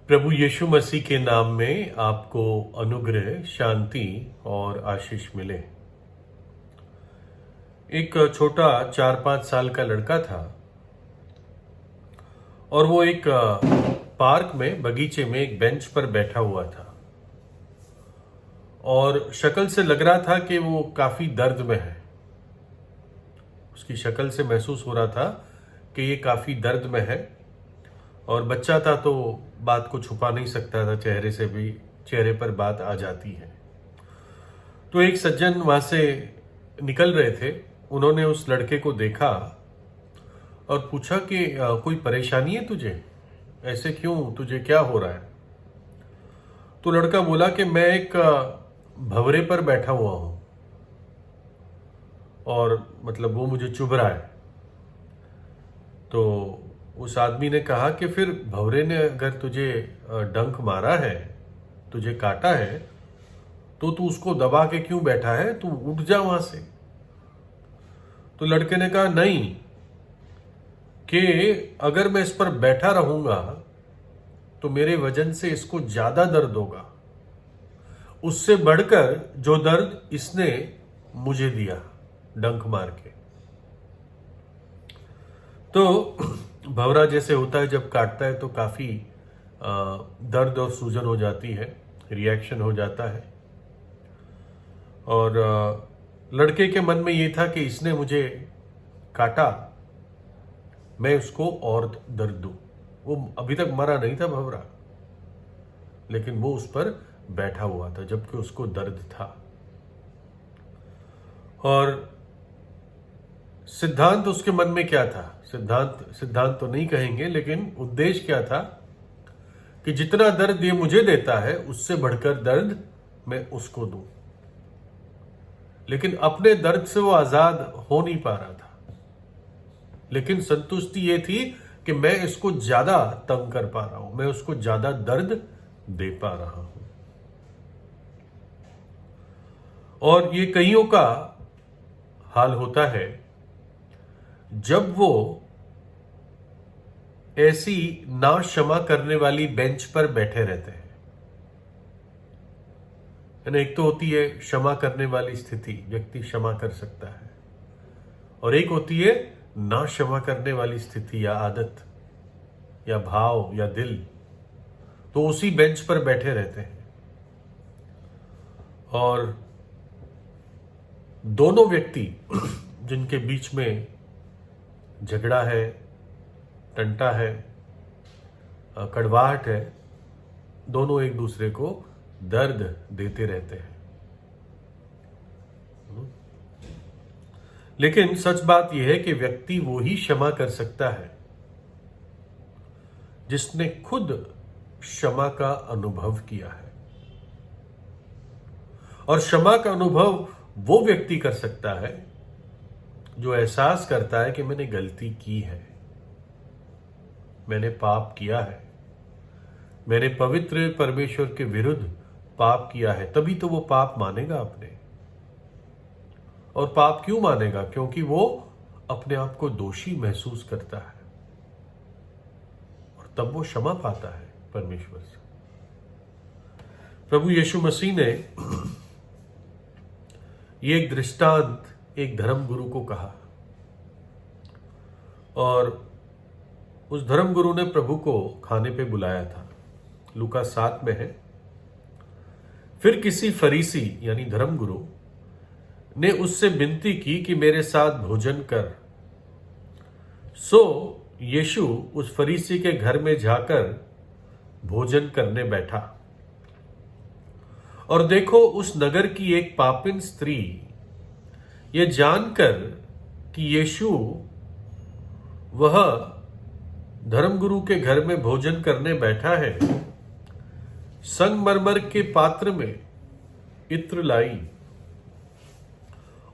प्रभु यीशु मसीह के नाम में आपको अनुग्रह, शांति और आशीष मिले। एक छोटा 4-5 साल का लड़का था और वो एक पार्क में, बगीचे में एक बेंच पर बैठा हुआ था और शक्ल से लग रहा था कि वो काफी दर्द में है। उसकी शक्ल से महसूस हो रहा था कि ये काफी दर्द में है और बच्चा था तो बात को छुपा नहीं सकता था, चेहरे से भी चेहरे पर बात आ जाती है। तो एक सज्जन वहां से निकल रहे थे, उन्होंने उस लड़के को देखा और पूछा कि कोई परेशानी है तुझे, ऐसे क्यों, तुझे क्या हो रहा है? तो लड़का बोला कि मैं एक भंवरे पर बैठा हुआ हूं और मतलब वो मुझे चुभ रहा है। तो उस आदमी ने कहा कि फिर भंवरे ने अगर तुझे डंक मारा है, तुझे काटा है, तो तू उसको दबा के क्यों बैठा है, तू उठ जा वहां से। तो लड़के ने कहा नहीं, कि अगर मैं इस पर बैठा रहूंगा तो मेरे वजन से इसको ज्यादा दर्द होगा, उससे बढ़कर जो दर्द इसने मुझे दिया डंक मार के। तो भंवरा जैसे होता है, जब काटता है तो काफी दर्द और सूजन हो जाती है, रिएक्शन हो जाता है। और लड़के के मन में ये था कि इसने मुझे काटा, मैं उसको और दर्द दूं। वो अभी तक मरा नहीं था भंवरा, लेकिन वो उस पर बैठा हुआ था जबकि उसको दर्द था। और सिद्धांत उसके मन में क्या था, सिद्धांत तो नहीं कहेंगे, लेकिन उद्देश्य क्या था कि जितना दर्द ये मुझे देता है उससे बढ़कर दर्द मैं उसको दूं। लेकिन अपने दर्द से वो आजाद हो नहीं पा रहा था, लेकिन संतुष्टि ये थी कि मैं इसको ज्यादा तंग कर पा रहा हूं, मैं उसको ज्यादा दर्द दे पा रहा हूं। और ये कईयों का हाल होता है जब वो ऐसी ना क्षमा करने वाली बेंच पर बैठे रहते हैं। एक तो होती है क्षमा करने वाली स्थिति, व्यक्ति क्षमा कर सकता है, और एक होती है ना क्षमा करने वाली स्थिति या आदत या भाव या दिल। तो उसी बेंच पर बैठे रहते हैं और दोनों व्यक्ति जिनके बीच में झगड़ा है, टंटा है, कड़वाहट है, दोनों एक दूसरे को दर्द देते रहते हैं। लेकिन सच बात यह है कि व्यक्ति वो ही क्षमा कर सकता है जिसने खुद क्षमा का अनुभव किया है। और क्षमा का अनुभव वो व्यक्ति कर सकता है जो एहसास करता है कि मैंने गलती की है, मैंने पाप किया है, मैंने पवित्र परमेश्वर के विरुद्ध पाप किया है। तभी तो वो पाप मानेगा अपने। और पाप क्यों मानेगा? क्योंकि वो अपने आप को दोषी महसूस करता है और तब वो क्षमा पाता है परमेश्वर से। प्रभु यीशु मसीह ने ये एक दृष्टांत एक धर्मगुरु को कहा और उस धर्मगुरु ने प्रभु को खाने पे बुलाया था। लूका 7 में है। फिर किसी फरीसी यानी धर्मगुरु ने उससे विनती की कि मेरे साथ भोजन कर। सो यीशु उस फरीसी के घर में जाकर भोजन करने बैठा। और देखो, उस नगर की एक पापिन स्त्री यह जानकर कि यीशु वह धर्मगुरु के घर में भोजन करने बैठा है, संगमरमर के पात्र में इत्र लाई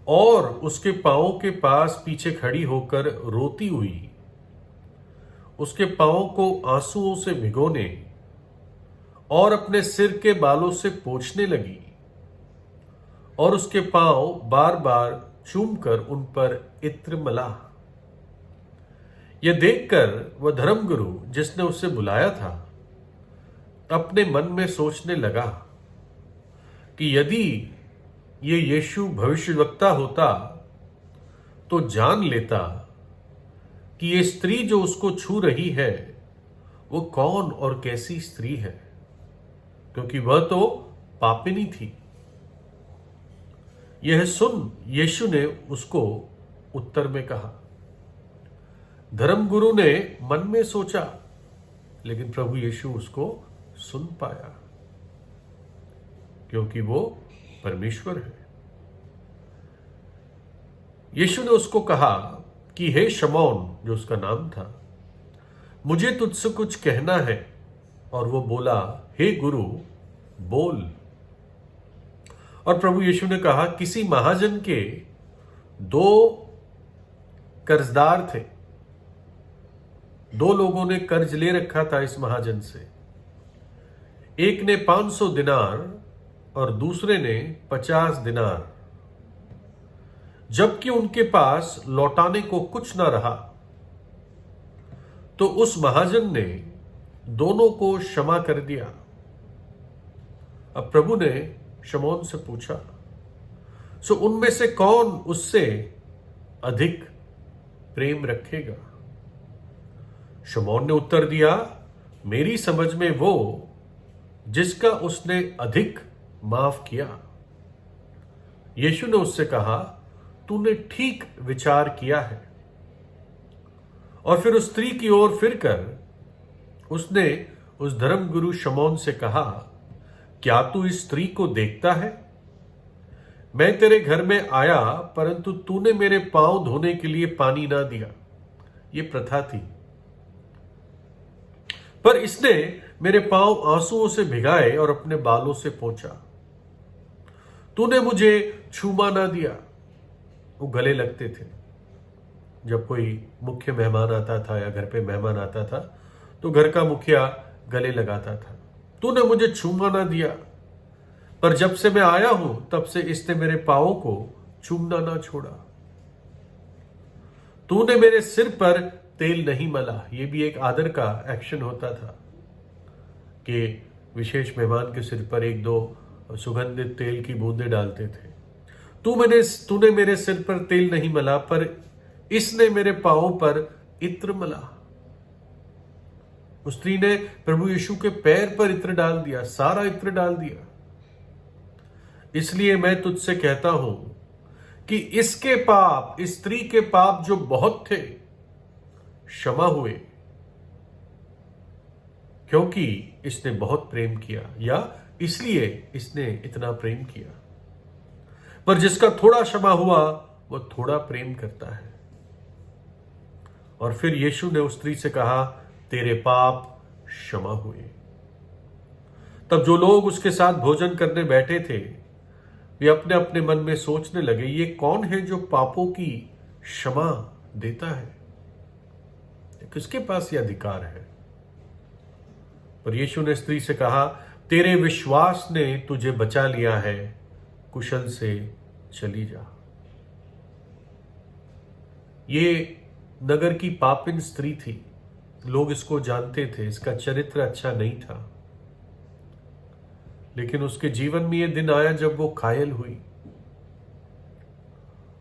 और उसके पांवों के पास पीछे खड़ी होकर रोती हुई उसके पांवों को आंसुओं से भिगोने और अपने सिर के बालों से पोंछने लगी और उसके पांव बार बार चूमकर उन पर इत्र मला। यह देखकर वह धर्मगुरु जिसने उसे बुलाया था अपने मन में सोचने लगा कि यदि ये यीशु भविष्यवक्ता होता तो जान लेता कि ये स्त्री जो उसको छू रही है वो कौन और कैसी स्त्री है, क्योंकि वह तो पापिनी थी। यह सुन यीशु ने उसको उत्तर में कहा। धर्मगुरु ने मन में सोचा, लेकिन प्रभु यीशु उसको सुन पाया, क्योंकि वो परमेश्वर है। यीशु ने उसको कहा कि हे शमौन, जो उसका नाम था, मुझे तुझसे कुछ कहना है। और वो बोला, हे गुरु, बोल। और प्रभु यीशु ने कहा, किसी महाजन के 2 कर्जदार थे। 2 लोगों ने कर्ज ले रखा था इस महाजन से। एक ने 500 दिनार और दूसरे ने 50 दिनार। जबकि उनके पास लौटाने को कुछ ना रहा, तो उस महाजन ने दोनों को क्षमा कर दिया। अब प्रभु ने शमौन से पूछा, सो उनमें से कौन उससे अधिक प्रेम रखेगा? शमौन ने उत्तर दिया, मेरी समझ में वो जिसका उसने अधिक माफ किया। यीशु ने उससे कहा, तूने ठीक विचार किया है। और फिर उस स्त्री की ओर फिरकर उसने उस धर्मगुरु शमौन से कहा, क्या तू इस स्त्री को देखता है? मैं तेरे घर में आया, परंतु तूने मेरे पांव धोने के लिए पानी ना दिया। ये प्रथा थी, पर इसने मेरे पांव आंसुओं से भिगाए और अपने बालों से पोंछा। तूने मुझे छूमा ना दिया। वो गले लगते थे। जब कोई मुख्य मेहमान आता था या घर पे मेहमान आता था तो घर का मुखिया गले लगाता था। तूने मुझे छूमा ना दिया, पर जब से मैं आया हूं तब से इसने मेरे पांवों को चूमना ना छोड़ा। तूने मेरे सिर पर तेल नहीं मला। यह भी एक आदर का एक्शन होता था कि विशेष मेहमान के सिर पर 1-2 सुगंधित तेल की बूंदें डालते थे। तूने मेरे सिर पर तेल नहीं मला, पर इसने मेरे पांवों पर इत्र मला। उस स्त्री ने प्रभु यीशु के पैर पर इत्र डाल दिया, सारा इत्र डाल दिया। इसलिए मैं तुझसे कहता हूं कि इसके पाप, इस स्त्री के पाप जो बहुत थे, क्षमा हुए, क्योंकि इसने बहुत प्रेम किया, या इसलिए इसने इतना प्रेम किया। पर जिसका थोड़ा क्षमा हुआ वो थोड़ा प्रेम करता है। और फिर यीशु ने उस स्त्री से कहा, तेरे पाप क्षमा हुए। तब जो लोग उसके साथ भोजन करने बैठे थे वे अपने अपने मन में सोचने लगे, ये कौन है जो पापों की क्षमा देता है? किसके पास यह अधिकार है? पर यीशु ने स्त्री से कहा, तेरे विश्वास ने तुझे बचा लिया है, कुशल से चली जा। ये नगर की पापिन स्त्री थी। लोग इसको जानते थे, इसका चरित्र अच्छा नहीं था। लेकिन उसके जीवन में यह दिन आया जब वो घायल हुई।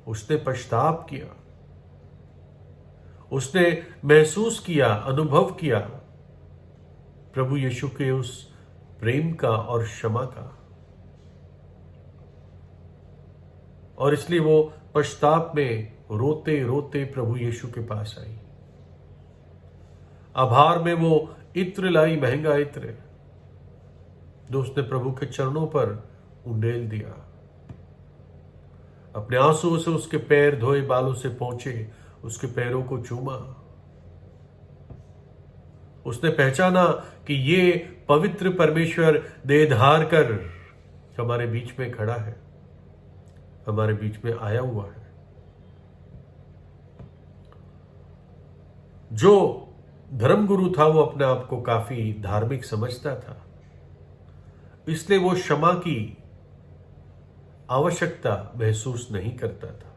उसने पछतावा किया, उसने महसूस किया, अनुभव किया प्रभु यीशु के उस प्रेम का और क्षमा का। और इसलिए वो पश्चाताप में रोते रोते प्रभु यीशु के पास आई। आभार में वो इत्र लाई, महंगा इत्र, जो उसने प्रभु के चरणों पर उंडेल दिया। अपने आंसुओं से उसके पैर धोए, बालों से पोंछे, उसके पैरों को चूमा। उसने पहचाना कि ये पवित्र परमेश्वर देह धार कर हमारे बीच में खड़ा है, हमारे बीच में आया हुआ है। जो धर्मगुरु था वो अपने आप को काफी धार्मिक समझता था, इसलिए वो क्षमा की आवश्यकता महसूस नहीं करता था।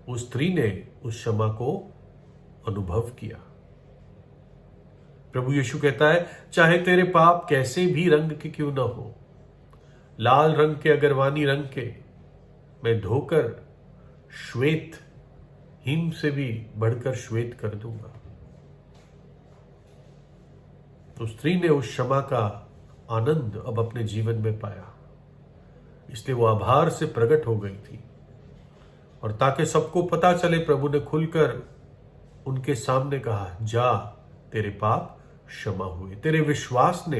उस स्त्री ने उस क्षमा को अनुभव किया। प्रभु यीशु कहता है, चाहे तेरे पाप कैसे भी रंग के क्यों ना हो, लाल रंग के अगरवानी रंग के, मैं धोकर श्वेत, हिम से भी बढ़कर श्वेत कर दूंगा। तो स्त्री ने उस क्षमा का आनंद अब अपने जीवन में पाया, इसलिए वो आभार से प्रकट हो गई थी। और ताकि सबको पता चले, प्रभु ने खुलकर उनके सामने कहा, जा, तेरे पाप क्षमा हुए, तेरे विश्वास ने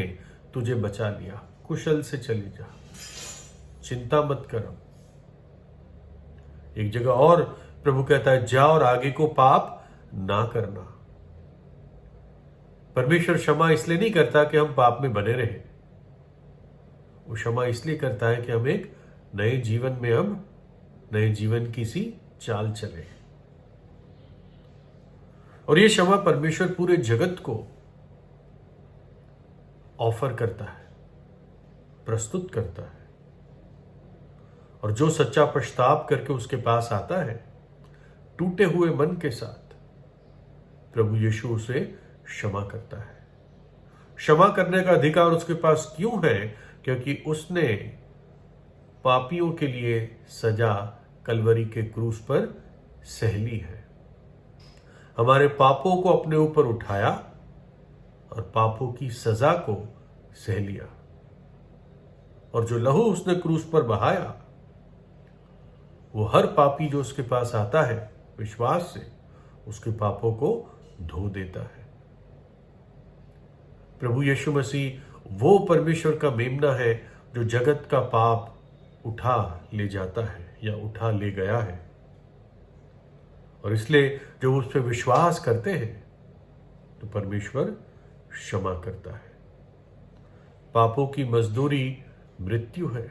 तुझे बचा लिया, कुशल से चली जा, चिंता मत कर। एक जगह और प्रभु कहता है, जा और आगे को पाप ना करना। परमेश्वर क्षमा इसलिए नहीं करता कि हम पाप में बने रहे, वो क्षमा इसलिए करता है कि हम एक नए जीवन में, हम नए जीवन की सी चाल चले। और ये क्षमा परमेश्वर पूरे जगत को ऑफर करता है, प्रस्तुत करता है। और जो सच्चा पश्चाताप करके उसके पास आता है टूटे हुए मन के साथ, प्रभु यीशु उसे क्षमा करता है। क्षमा करने का अधिकार उसके पास क्यों है? क्योंकि उसने पापियों के लिए सजा कलवरी के क्रूस पर सह ली है। हमारे पापों को अपने ऊपर उठाया और पापों की सजा को सह लिया। और जो लहू उसने क्रूस पर बहाया, वो हर पापी जो उसके पास आता है विश्वास से, उसके पापों को धो देता है। प्रभु यीशु मसीह वो परमेश्वर का मेमना है जो जगत का पाप उठा ले जाता है या उठा ले गया है। और इसलिए जो उस पर विश्वास करते हैं तो परमेश्वर क्षमा करता है। पापों की मजदूरी मृत्यु है।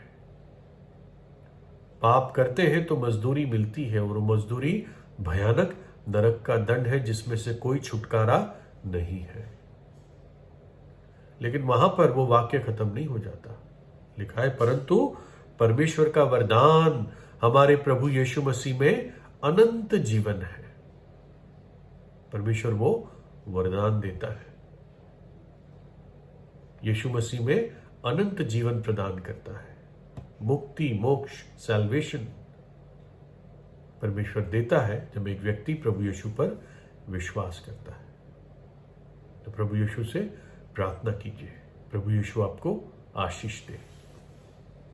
पाप करते हैं तो मजदूरी मिलती है, और वो मजदूरी भयानक नरक का दंड है जिसमें से कोई छुटकारा नहीं है। लेकिन वहां पर वो वाक्य खत्म नहीं हो जाता। लिखा है, परंतु परमेश्वर का वरदान हमारे प्रभु यीशु मसीह में अनंत जीवन है। परमेश्वर वो वरदान देता है, यीशु मसीह में अनंत जीवन प्रदान करता है। मुक्ति, मोक्ष, सैल्वेशन परमेश्वर देता है जब एक व्यक्ति प्रभु यीशु पर विश्वास करता है। तो प्रभु यीशु से प्रार्थना कीजिए, प्रभु यीशु आपको आशीष दे।